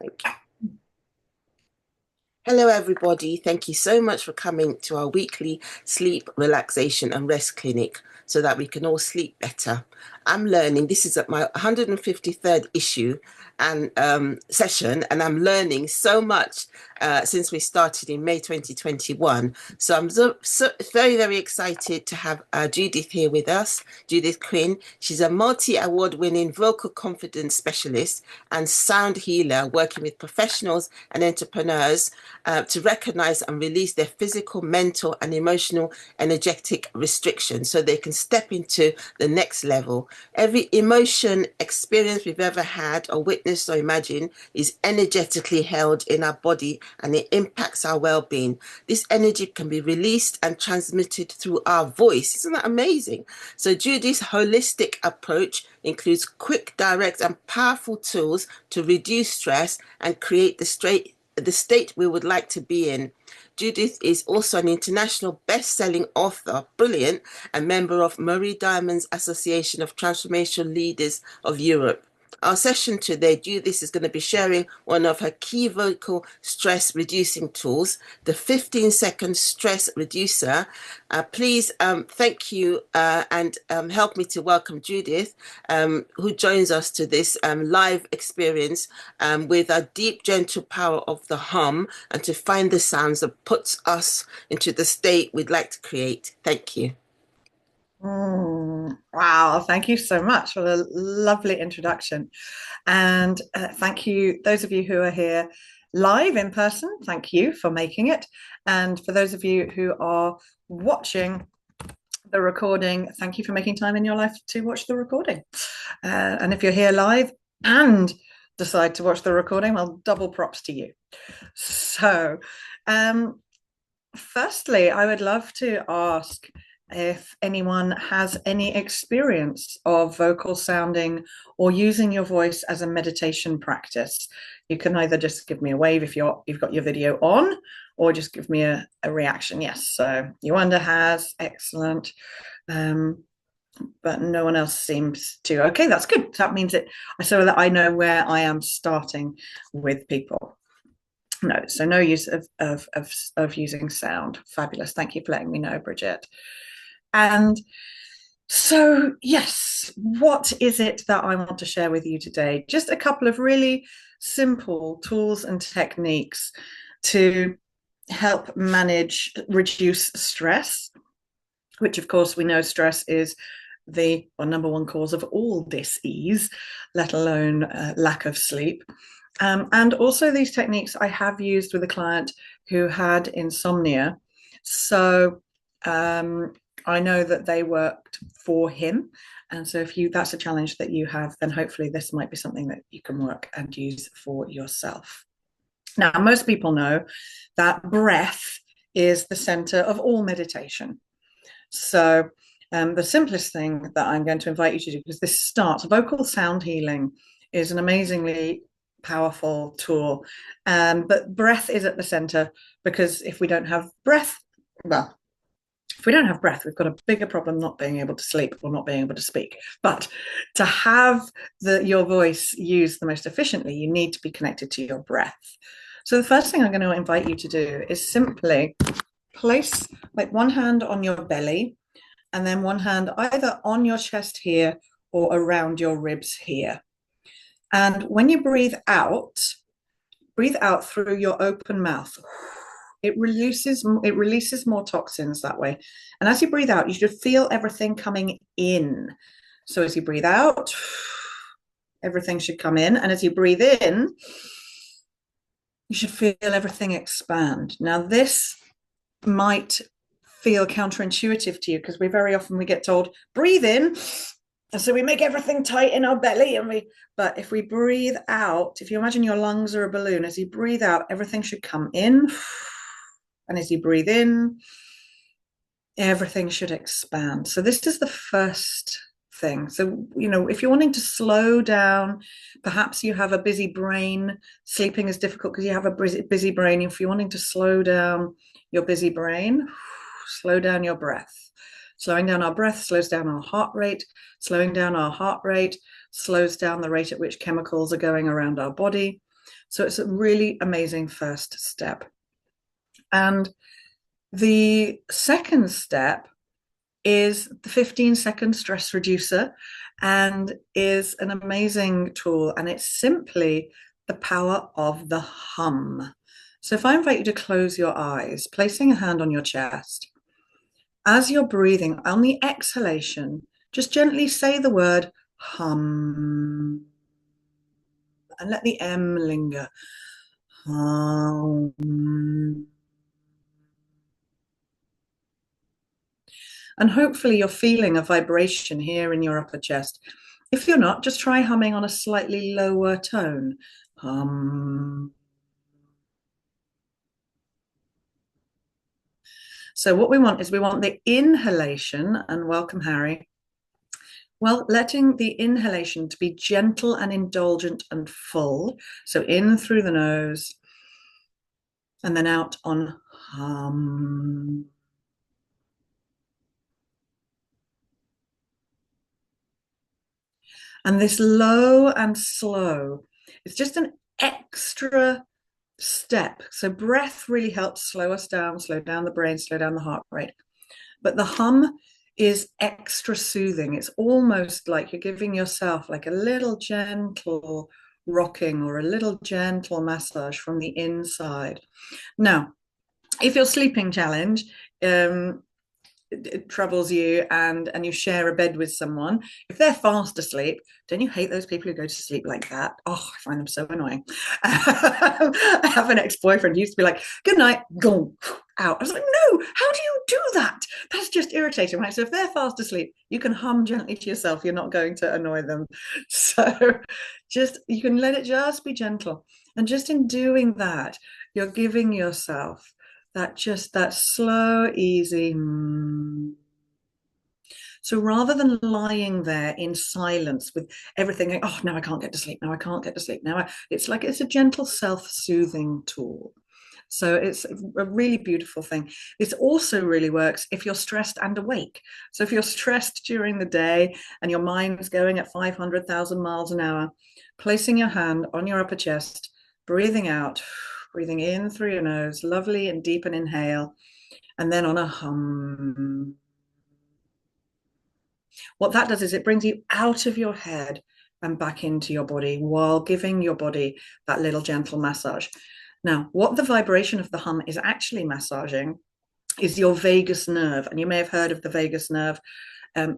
Thank you. Hello, everybody. Thank you so much for coming to our weekly sleep, relaxation and rest clinic so that we can all sleep better. I'm learning, this is at my 153rd issue and session, and I'm learning so much since we started in May 2021. So I'm very, very excited to have Judith here with us, Judith Quinn. She's a multi-award winning vocal confidence specialist and sound healer working with professionals and entrepreneurs to recognize and release their physical, mental, and emotional energetic restrictions so they can step into the next level. Every emotion, experience we've ever had or witnessed or imagined is energetically held in our body and it impacts our well-being. This energy can be released and transmitted through our voice. Isn't that amazing? So Judy's holistic approach includes quick, direct, and powerful tools to reduce stress and create the state we would like to be in. Judith is also an international best-selling author, brilliant, and member of Marie Diamond's Association of Transformation Leaders of Europe. Our session today, Judith is going to be sharing one of her key vocal stress reducing tools, the 15-second stress reducer. Please thank you and help me to welcome Judith, who joins us to this live experience with a deep, gentle power of the hum and to find the sounds that puts us into the state we'd like to create. Thank you. Wow, thank you so much for the lovely introduction. And thank you, those of you who are here live in person, thank you for making it. And for those of you who are watching the recording, thank you for making time in your life to watch the recording. And if you're here live and decide to watch the recording, well, double props to you. So, firstly, I would love to ask if anyone has any experience of vocal sounding or using your voice as a meditation practice. You can either just give me a wave if you've got your video on, or just give me a reaction. Yes, so Yewande has, excellent. But no one else seems to. Okay, that's good. That means so that I know where I am starting with people. No, so no use of using sound. Fabulous. Thank you for letting me know, Bridget. And so, yes, what is it that I want to share with you today? Just a couple of really simple tools and techniques to help reduce stress, which of course we know stress is the number one cause of all dis-ease, let alone lack of sleep. And also these techniques I have used with a client who had insomnia. So I know that they worked for him. And so if that's a challenge that you have, then hopefully this might be something that you can work and use for yourself. Now, most people know that breath is the center of all meditation. So the simplest thing that I'm going to invite you to do, because this starts, vocal sound healing is an amazingly powerful tool. But breath is at the center, because if we don't have breath, well, if we don't have breath, we've got a bigger problem not being able to sleep or not being able to speak. But to have your voice used the most efficiently, you need to be connected to your breath. So the first thing I'm going to invite you to do is simply place like one hand on your belly and then one hand either on your chest here or around your ribs here. And when you breathe out through your open mouth. It releases more toxins that way. And as you breathe out, you should feel everything coming in. So as you breathe out, everything should come in. And as you breathe in, you should feel everything expand. Now, this might feel counterintuitive to you because we get told, breathe in. And so we make everything tight in our belly. But if we breathe out, if you imagine your lungs are a balloon, as you breathe out, everything should come in. And as you breathe in, everything should expand. So this is the first thing. So, if you're wanting to slow down, perhaps you have a busy brain. Sleeping is difficult because you have a busy brain. If you're wanting to slow down your busy brain, slow down your breath. Slowing down our breath slows down our heart rate. Slowing down our heart rate slows down the rate at which chemicals are going around our body. So it's a really amazing first step. And the second step is the 15-second stress reducer, and is an amazing tool. And it's simply the power of the hum. So if I invite you to close your eyes, placing a hand on your chest, as you're breathing on the exhalation, just gently say the word hum and let the M linger. Hum. And hopefully you're feeling a vibration here in your upper chest. If you're not, just try humming on a slightly lower tone. Hum. So what we want is we want the inhalation, and welcome, Harry. Well, letting the inhalation to be gentle and indulgent and full. So in through the nose and then out on hum. And this low and slow, it's just an extra step. So breath really helps slow us down, slow down the brain, slow down the heart rate. But the hum is extra soothing. It's almost like you're giving yourself like a little gentle rocking or a little gentle massage from the inside. Now, if you're sleeping challenge, it troubles you and you share a bed with someone, if they're fast asleep, don't you hate those people who go to sleep like that? Oh, I find them so annoying. I have an ex-boyfriend who used to be like, good night, go out. I was like, no, how do you do that? That's just irritating, right? So if they're fast asleep, you can hum gently to yourself. You're not going to annoy them. So just, you can let it just be gentle. And just in doing that, you're giving yourself that slow, easy. So rather than lying there in silence with everything going, oh, no, I can't get to sleep. No, I can't get to sleep. Now it's like it's a gentle self-soothing tool. So it's a really beautiful thing. This also really works if you're stressed and awake. So if you're stressed during the day and your mind's going at 500,000 miles an hour, placing your hand on your upper chest, breathing out, breathing in through your nose, lovely and deep and inhale, and then on a hum. What that does is it brings you out of your head and back into your body while giving your body that little gentle massage. Now, what the vibration of the hum is actually massaging is your vagus nerve. And you may have heard of the vagus nerve.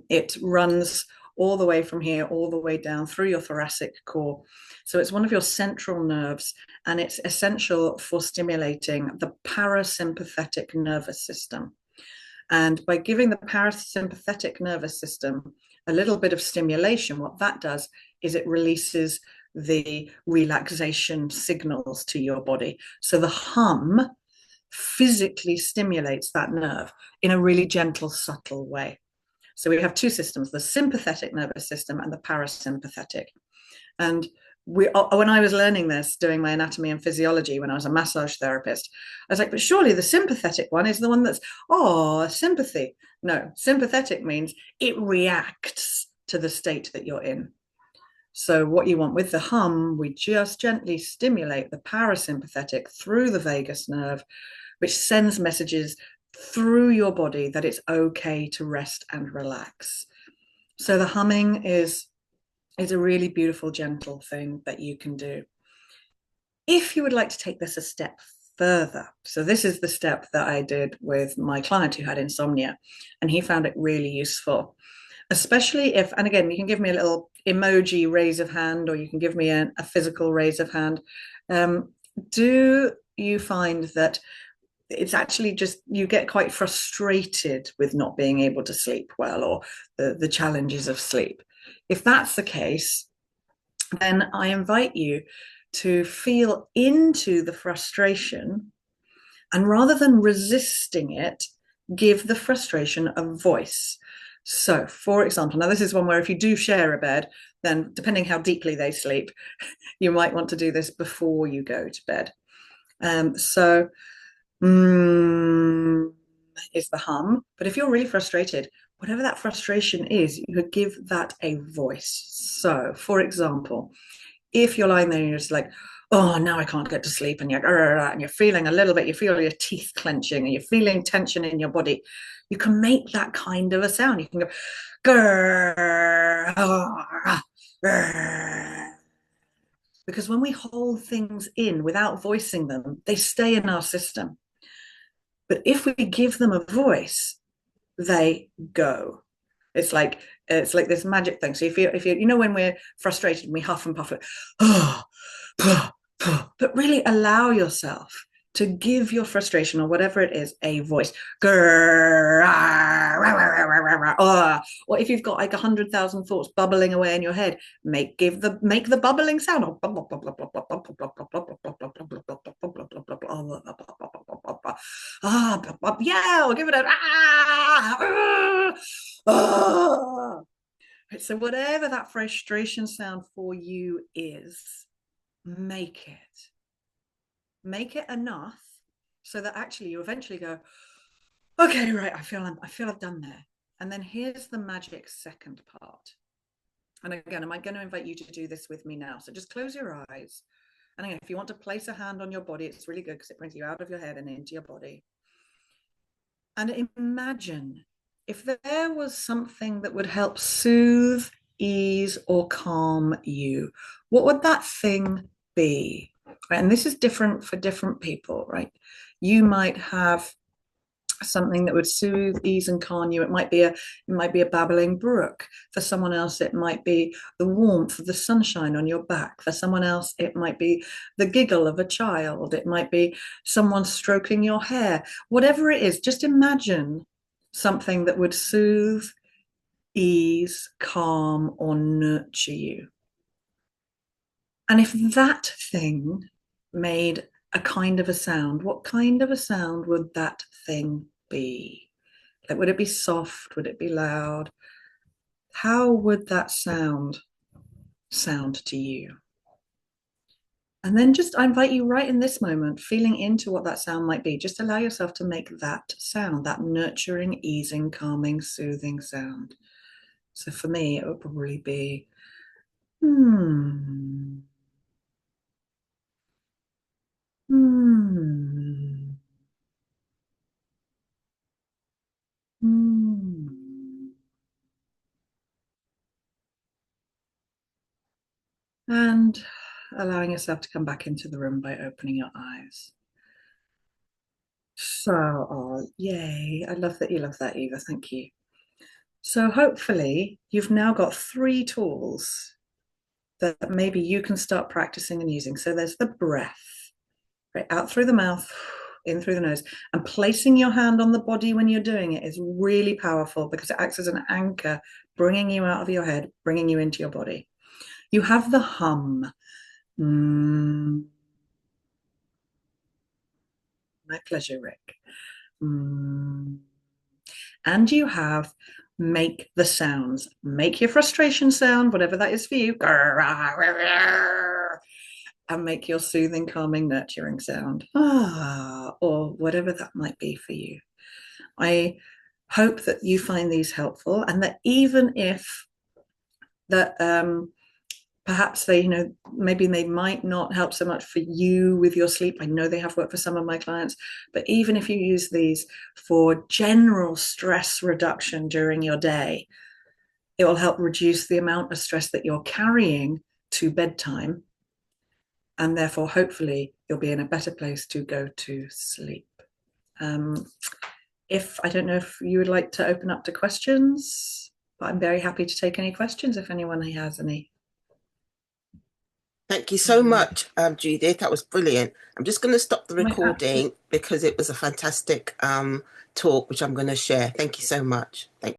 It runs all the way from here, all the way down through your thoracic core. So it's one of your central nerves, and it's essential for stimulating the parasympathetic nervous system. And by giving the parasympathetic nervous system a little bit of stimulation, what that does is it releases the relaxation signals to your body. So the hum physically stimulates that nerve in a really gentle, subtle way. So we have two systems, the sympathetic nervous system and the parasympathetic. And when I was learning this, doing my anatomy and physiology, when I was a massage therapist, I was like, but surely the sympathetic one is the one that's, oh, sympathy. No, sympathetic means it reacts to the state that you're in. So what you want with the hum, we just gently stimulate the parasympathetic through the vagus nerve, which sends messages through your body that it's okay to rest and relax. So the humming is a really beautiful, gentle thing that you can do. If you would like to take this a step further, so this is the step that I did with my client who had insomnia, and he found it really useful, especially if, and again, you can give me a little emoji raise of hand, or you can give me a physical raise of hand. Do you find that it's actually just you get quite frustrated with not being able to sleep well, or the challenges of sleep? If that's the case, then I invite you to feel into the frustration, and rather than resisting it, give the frustration a voice. So, for example, now this is one where if you do share a bed, then depending how deeply they sleep, you might want to do this before you go to bed. So is the hum. But if you're really frustrated, whatever that frustration is, you could give that a voice. So, for example, if you're lying there and you're just like, oh, now I can't get to sleep, and you're feeling a little bit, you feel your teeth clenching and you're feeling tension in your body, you can make that kind of a sound. You can go, grr, ah, grr. Because when we hold things in without voicing them, they stay in our system. But if we give them a voice, they go. It's like this magic thing. So if you when we're frustrated and we huff and puff it, oh, but really allow yourself to give your frustration or whatever it is a voice. Or if you've got like 100,000 thoughts bubbling away in your head, make the bubbling sound. Yeah, I'll give it a so whatever that frustration sound for you is, make it enough so that actually you eventually go, okay, right, I feel I've done that. And then here's the magic second part. And again, am I going to invite you to do this with me now? So just close your eyes. And again, if you want to place a hand on your body, it's really good because it brings you out of your head and into your body. And imagine if there was something that would help soothe, ease, or calm you, what would that thing be? Right? And this is different for different people, right? You might have something that would soothe, ease, and calm you. It might be a babbling brook. For someone else, it might be the warmth of the sunshine on your back. For someone else, it might be the giggle of a child. It might be someone stroking your hair. Whatever it is, just imagine something that would soothe, ease, calm, or nurture you. And if that thing made a kind of a sound, what kind of a sound would that thing be? Like, would it be soft? Would it be loud? How would that sound to you? And then I invite you right in this moment, feeling into what that sound might be. Just allow yourself to make that sound, that nurturing, easing, calming, soothing sound. So for me, it would probably be, hmm. Hmm. Hmm. And allowing yourself to come back into the room by opening your eyes. So, oh, yay. I love that you love that, Eva. Thank you. So, hopefully, you've now got 3 tools that maybe you can start practicing and using. So, there's the breath, right? Out through the mouth, in through the nose. And placing your hand on the body when you're doing it is really powerful because it acts as an anchor, bringing you out of your head, bringing you into your body. You have the hum. My pleasure, Rick. And you have make the sounds. Make your frustration sound, whatever that is for you. And make your soothing, calming, nurturing sound. Or whatever that might be for you. I hope that you find these helpful and that even if that perhaps they, maybe they might not help so much for you with your sleep. I know they have worked for some of my clients, but even if you use these for general stress reduction during your day, it will help reduce the amount of stress that you're carrying to bedtime. And therefore, hopefully, you'll be in a better place to go to sleep. If I don't know if you would like to open up to questions, but I'm very happy to take any questions if anyone has any. Thank you so much, Judith. That was brilliant. I'm just going to stop the recording because it was a fantastic talk, which I'm going to share. Thank you so much. Thank